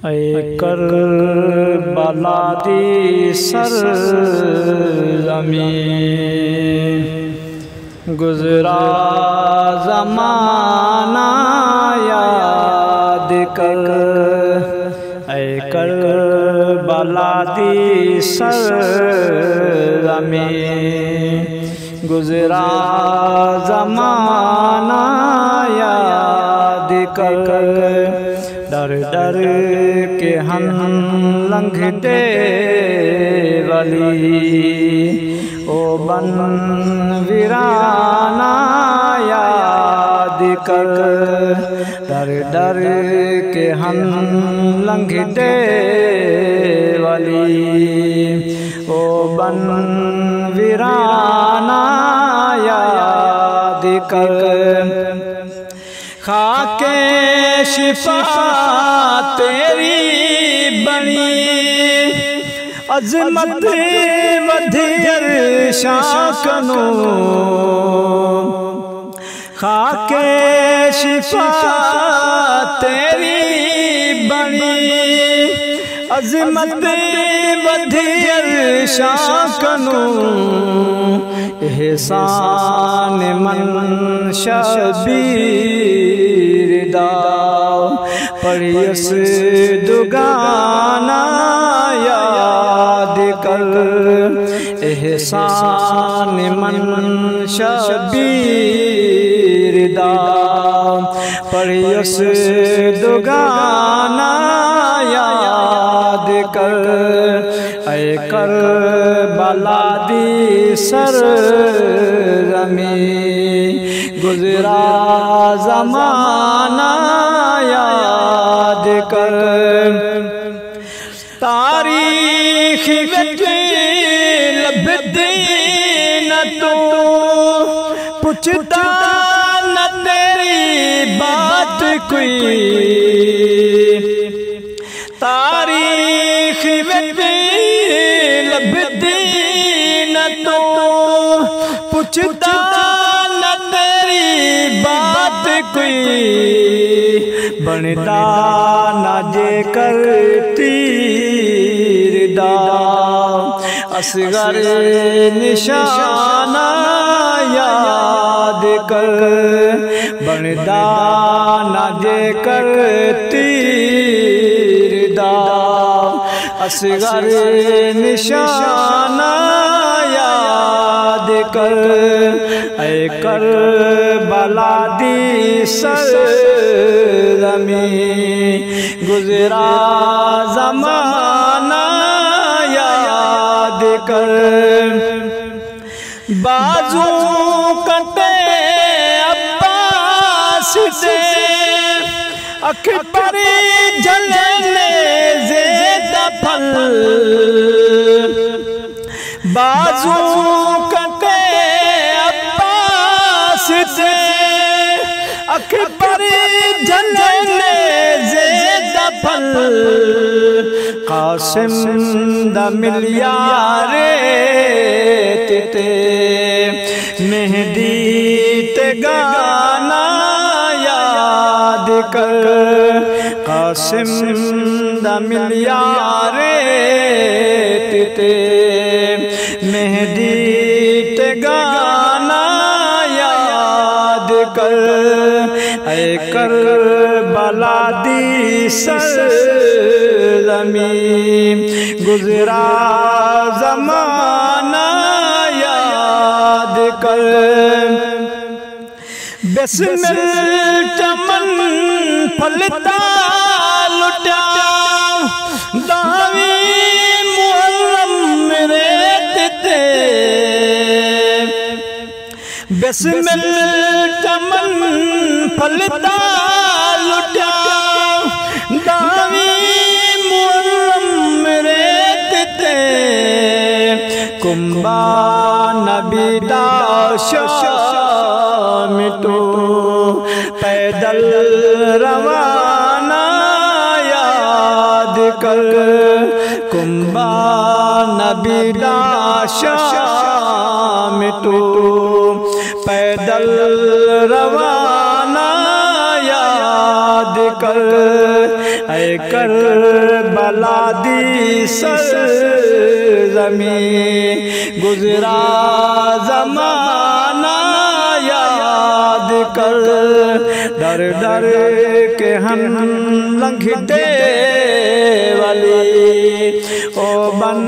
اے کربلا دی سرزمین گزرا زمانہ یاد کر اے کربلا دی سرزمین گزرا زمانہ یاد کر ڈر ڈر کے ہم لنگھتے ولی او بن ویرانہ یاد کر ڈر ڈر کے ہم لنگھتے ولی او بن ویرانہ یاد کر خاک شفا تیری بنی عظمت ودھیر شاکنو خاک شفا تیری بنی عظمت ودھیر شاکنو احسان من شبیر دا پڑیس دگانا یاد کر احسان من شبیر دا پڑیس دگانا یاد کر اے کربلا دی سرزمین گزرا زمانہ یاد کر تاریخ وچ لبھدی نہ تو پوچھتا نہ تیری بات کوئی تاریخ وچ لبھدی نہ تو پوچھتا نہ تیری بات کوئی بنتا نہ جے کر تیر دا اصغر نشانہ یاد کر بنتا نہ جے کر تیر دا اصغر نشانہ یاد کر اے کربلا دی سرزمین گزرا زمانہ یاد کر بازو کٹے عباس سے اکبر جلنے زید پھل بازو کٹے عباس سے اکبر جلنے زید پھل قاسم دا ملیارے تے مہدی تے گانا یاد کر قاسم دا ملیارے تے مہدی تے گانا یاد کر اے کربلا دی سرزمین گزرا زمانہ یاد کر بسم چمن پھلتا لٹا داوی محرم میرے تے بسم چمن پھلتا لٹا داوی محرم میرے تے کمبا نبی دا شام تو پیدل روانہ یاد کر کمبا نبی دا شام تو پیدل روانہ یاد کر اے کربلا دی سرزمین گزرا زمانہ یاد کر ڈر ڈر کے ہم لنگھتے ولی او بن